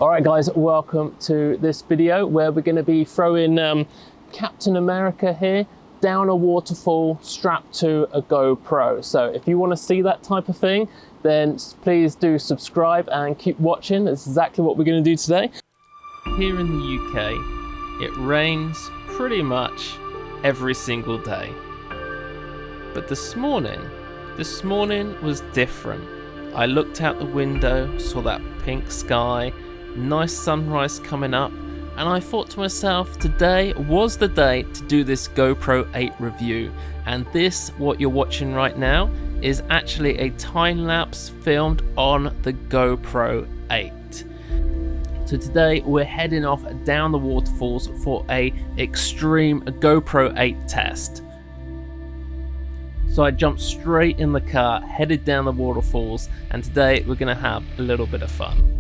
Alright guys, welcome to this video where we're going to be throwing Captain America here down a waterfall strapped to a GoPro. So if you want to see that type of thing, then please do subscribe and keep watching. That's exactly what we're going to do today. Here in the UK, it rains pretty much every single day. But this morning was different. I looked out the window, saw that pink sky, nice sunrise coming up, and I thought to myself, today was the day to do this GoPro 8 review. And this, what you're watching right now, is actually a time lapse filmed on the GoPro 8. So today we're heading off down the waterfalls for a extreme GoPro 8 test. So I jumped straight in the car, headed down the waterfalls, and today we're going to have a little bit of fun.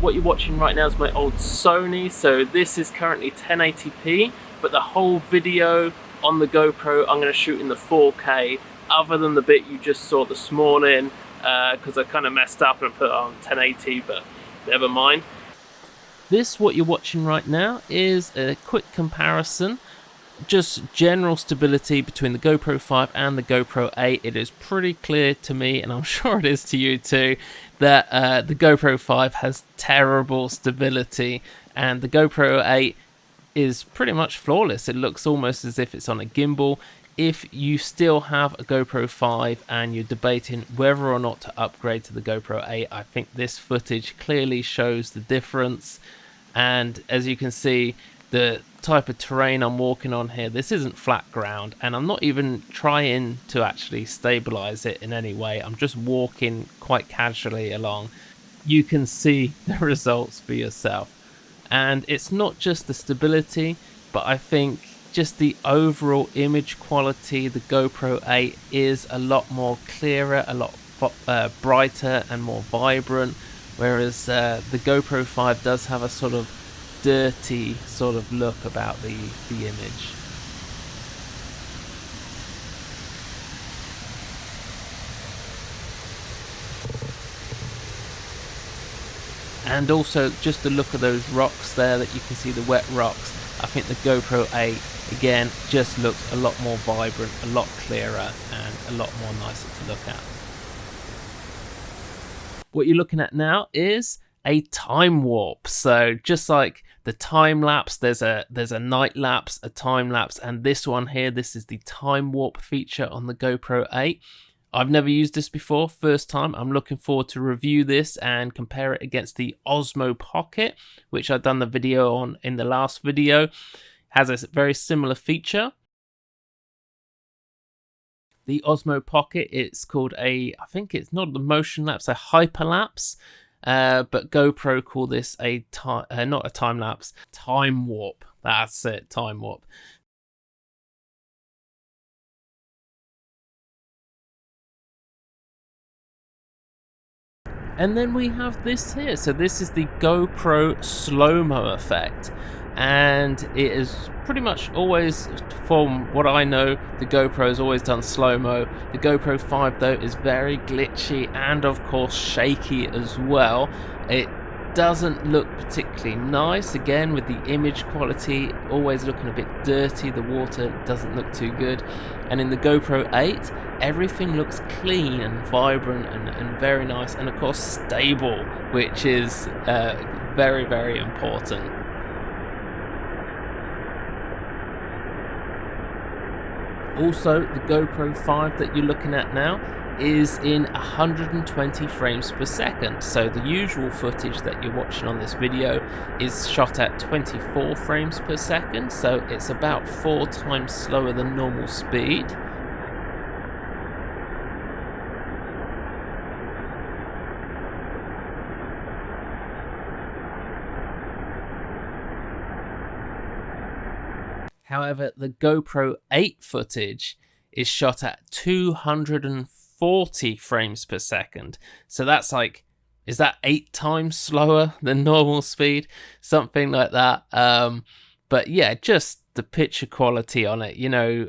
What you're watching right now is my old Sony, so this is currently 1080p, but the whole video on the GoPro I'm going to shoot in the 4K, other than the bit you just saw this morning, because I kind of messed up and put it on 1080, but never mind. This, what you're watching right now, is a quick comparison. Just general stability between the GoPro 5 and the GoPro 8. It is pretty clear to me, and I'm sure it is to you too, that the GoPro 5 has terrible stability and the GoPro 8 is pretty much flawless. It looks almost as if it's on a gimbal. If you still have a GoPro 5 and you're debating whether or not to upgrade to the GoPro 8, I think this footage clearly shows the difference. And as you can see, the type of terrain I'm walking on here, this isn't flat ground, and I'm not even trying to actually stabilize it in any way. I'm just walking quite casually along. You can see the results for yourself. And it's not just the stability, but I think just the overall image quality. The GoPro 8 is a lot more clearer, a lot brighter and more vibrant, whereas the GoPro 5 does have a sort of dirty sort of look about the image. And also just the look of those rocks there that you can see, the wet rocks. I think the GoPro 8 again just looks a lot more vibrant, a lot clearer, and a lot more nicer to look at. What you're looking at now is a time warp. So just like the time lapse, there's a night lapse, a time lapse, and this one here, this is the time warp feature on the GoPro 8. I've never used this before, first time. I'm looking forward to review this and compare it against the Osmo Pocket, which I've done the video on in the last video. Has a very similar feature. The Osmo Pocket, it's called I think it's not the motion lapse, a hyperlapse. But GoPro call this not a time lapse, time warp. That's it, time warp. And then we have this here. So this is the GoPro Slo-mo effect. And it is pretty much always, from what I know, the GoPro has always done slow-mo. The GoPro 5 though is very glitchy and of course shaky as well. It doesn't look particularly nice, again with the image quality always looking a bit dirty. The water doesn't look too good. And in the GoPro 8 everything looks clean and vibrant and very nice, and of course stable, which is very, very important. Also, the GoPro 5 that you're looking at now is in 120 frames per second. So the usual footage that you're watching on this video is shot at 24 frames per second. So it's about 4 times slower than normal speed. However, the GoPro 8 footage is shot at 240 frames per second. So that's like, is that 8 times slower than normal speed? Something like that. But yeah, just the picture quality on it, you know,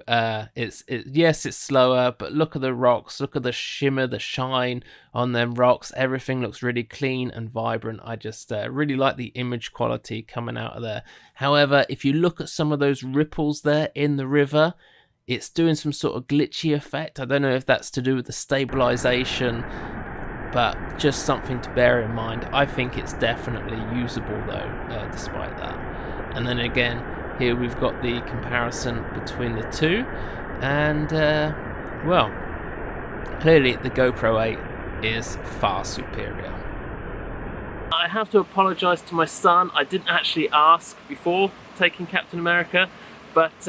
yes, it's slower, but look at the rocks, look at the shimmer, the shine on them rocks. Everything looks really clean and vibrant. I just really like the image quality coming out of there. However, if you look at some of those ripples there in the river, it's doing some sort of glitchy effect. I don't know if that's to do with the stabilization, but just something to bear in mind. I think it's definitely usable though, despite that. And then again, here we've got the comparison between the two, and well, clearly the GoPro 8 is far superior. I have to apologise to my son. I didn't actually ask before taking Captain America, but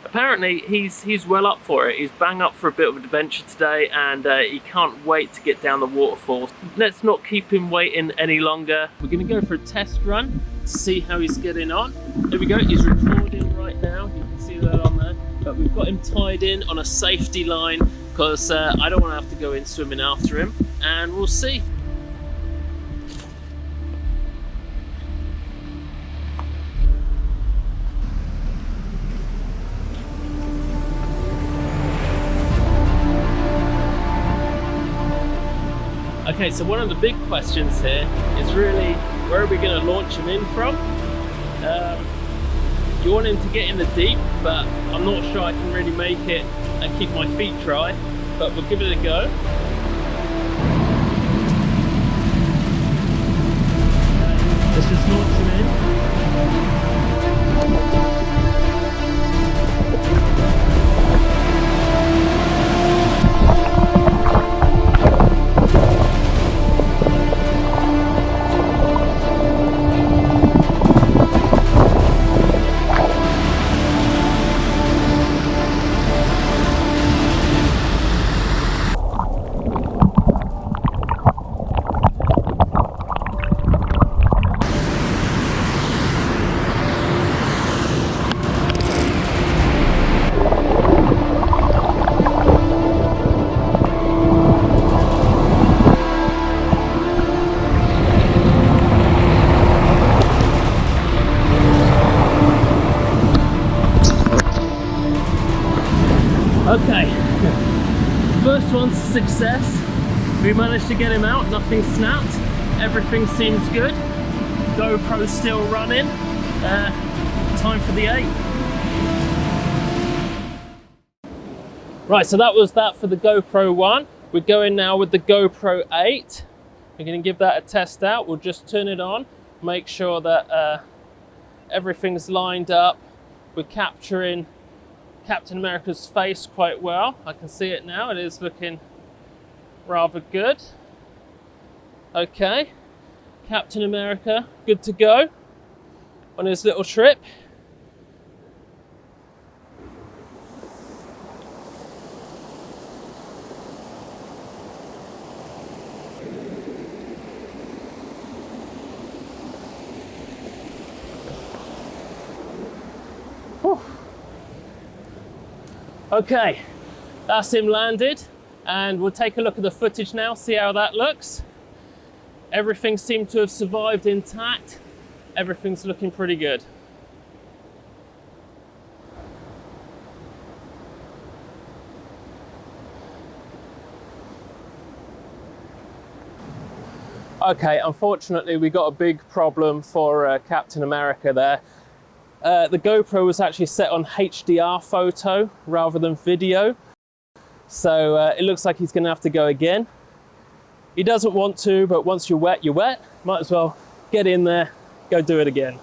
apparently he's well up for it. He's bang up for a bit of an adventure today, and he can't wait to get down the waterfall. Let's not keep him waiting any longer. We're going to go for a test run to see how he's getting on. There we go, he's recording right now. You can see that on there. But we've got him tied in on a safety line because I don't want to have to go in swimming after him, and we'll see. Okay, so one of the big questions here is really, where are we going to launch him in from? You want him to get in the deep, but I'm not sure I can really make it and keep my feet dry, but we'll give it a go. Let's just launch him in. Okay, first one's a success. We managed to get him out, nothing snapped, everything seems good. GoPro's still running. Time for the 8. Right, so that was that for the GoPro 1. We're going now with the GoPro 8. We're going to give that a test out. We'll just turn it on, make sure that everything's lined up. We're capturing Captain America's face quite well. I can see it now. It is looking rather good. Okay, Captain America good to go on his little trip. Whew. Okay, that's him landed, and we'll take a look at the footage now, see how that looks. Everything seemed to have survived intact. Everything's looking pretty good. Okay, unfortunately we got a big problem for Captain America there. The GoPro was actually set on HDR photo rather than video. So it looks like he's gonna have to go again. He doesn't want to, but once you're wet, you're wet. Might as well get in there, go do it again.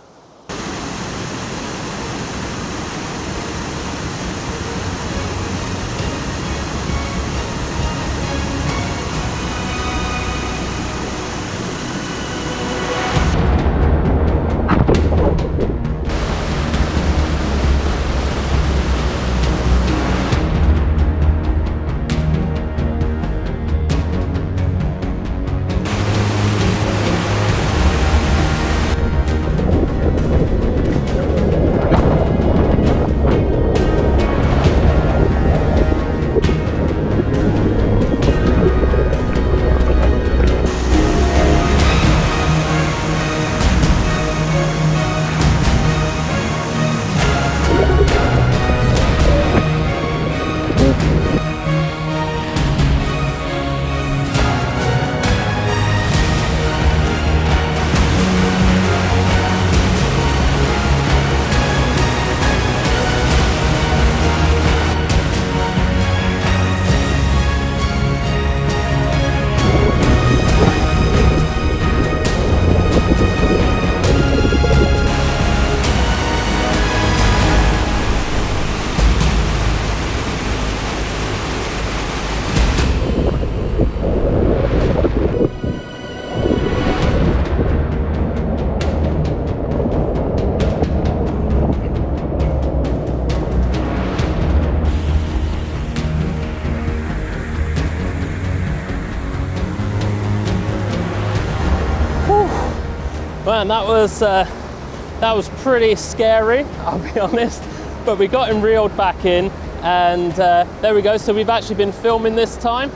Man, that was pretty scary, I'll be honest, but we got him reeled back in, and there we go. So we've actually been filming this time.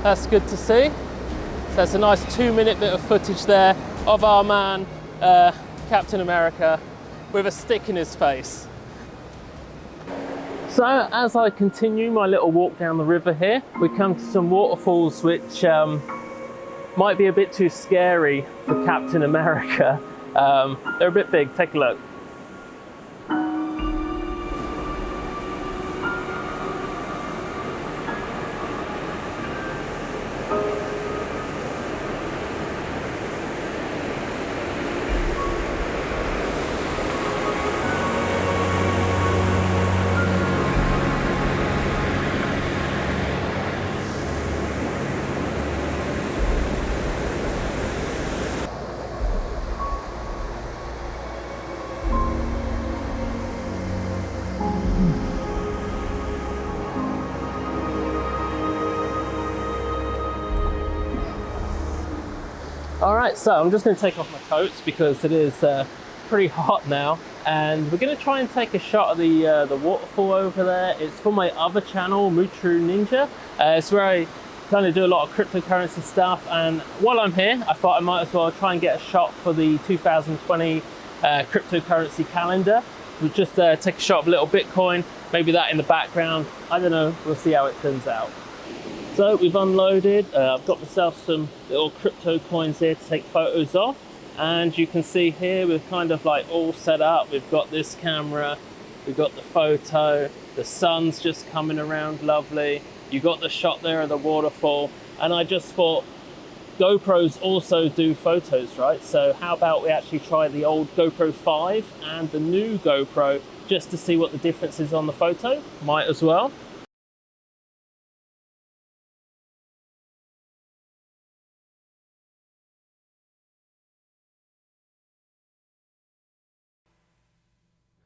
That's good to see. So that's a nice 2-minute bit of footage there of our man, Captain America, with a stick in his face. So as I continue my little walk down the river here, we come to some waterfalls which might be a bit too scary for Captain America. They're a bit big. Take a look. All right, so I'm just going to take off my coats because it is pretty hot now, and we're going to try and take a shot of the waterfall over there. It's for my other channel, Mutru Ninja. It's where I kind of do a lot of cryptocurrency stuff, and while I'm here, I thought I might as well try and get a shot for the 2020 cryptocurrency calendar. We'll just take a shot of a little Bitcoin, maybe that in the background. I don't know, we'll see how it turns out. So we've unloaded, I've got myself some little crypto coins here to take photos of, and you can see here we're kind of like all set up. We've got this camera, we've got the photo, the sun's just coming around lovely, you got the shot there of the waterfall, and I just thought GoPros also do photos, right? So how about we actually try the old GoPro 5 and the new GoPro just to see what the difference is on the photo? Might as well.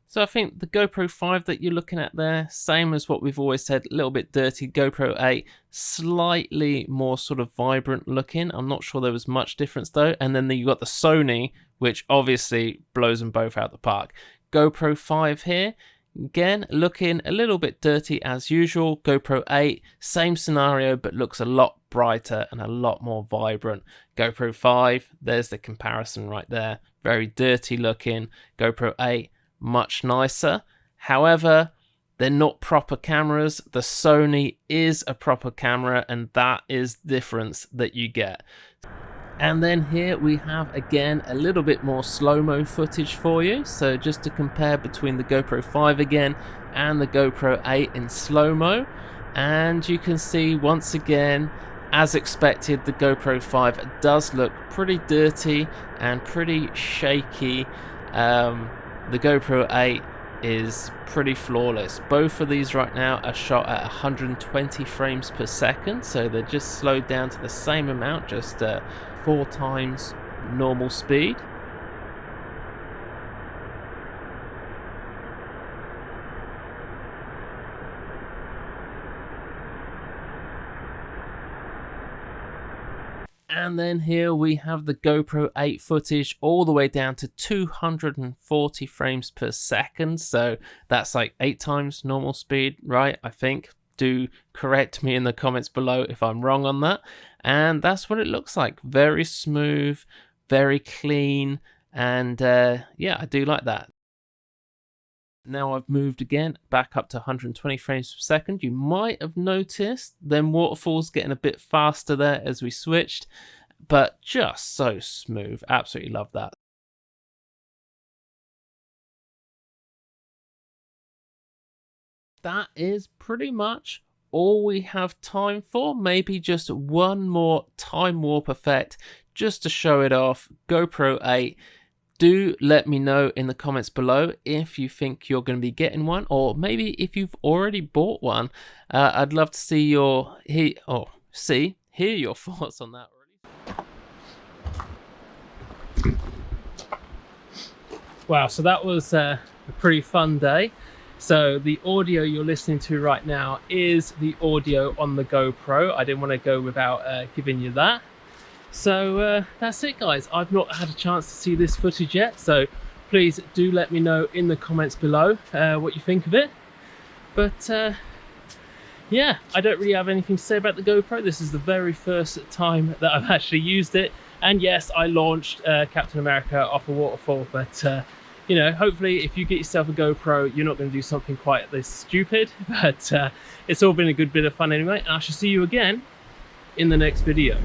So I think the GoPro 5 that you're looking at there, same as what we've always said, a little bit dirty. GoPro 8, slightly more sort of vibrant looking. I'm not sure there was much difference though. And then you got the Sony, which obviously blows them both out the park. GoPro 5 here, again, looking a little bit dirty as usual. GoPro 8, same scenario, but looks a lot brighter and a lot more vibrant. GoPro 5, there's the comparison right there. Very dirty looking. GoPro 8, much nicer. However, they're not proper cameras. The Sony is a proper camera, and that is the difference that you get. And then here we have again a little bit more slow-mo footage for you. So just to compare between the GoPro 5 again and the GoPro 8 in slow-mo, and you can see once again, as expected, the GoPro 5 does look pretty dirty and pretty shaky. The GoPro 8 is pretty flawless. Both of these right now are shot at 120 frames per second, so they're just slowed down to the same amount, just 4 times normal speed. And then here we have the GoPro 8 footage all the way down to 240 frames per second. So that's like 8 times normal speed, right? I think. Do correct me in the comments below if I'm wrong on that. And that's what it looks like. Very smooth, very clean. And yeah, I do like that. Now I've moved again back up to 120 frames per second. You might have noticed them waterfalls getting a bit faster there as we switched, but just so smooth. Absolutely love that. That is pretty much all we have time for. Maybe just one more time warp effect just to show it off. GoPro 8. Do let me know in the comments below if you think you're going to be getting one, or maybe if you've already bought one. I'd love to see hear your thoughts on that already. Wow, so that was a pretty fun day. So the audio you're listening to right now is the audio on the GoPro. I didn't want to go without giving you that. So that's it, guys. I've not had a chance to see this footage yet, so please do let me know in the comments below what you think of it. But yeah, I don't really have anything to say about the GoPro. This is the very first time that I've actually used it. And yes, I launched Captain America off a waterfall, but you know, hopefully if you get yourself a GoPro, you're not going to do something quite this stupid. But it's all been a good bit of fun anyway, and I shall see you again in the next video.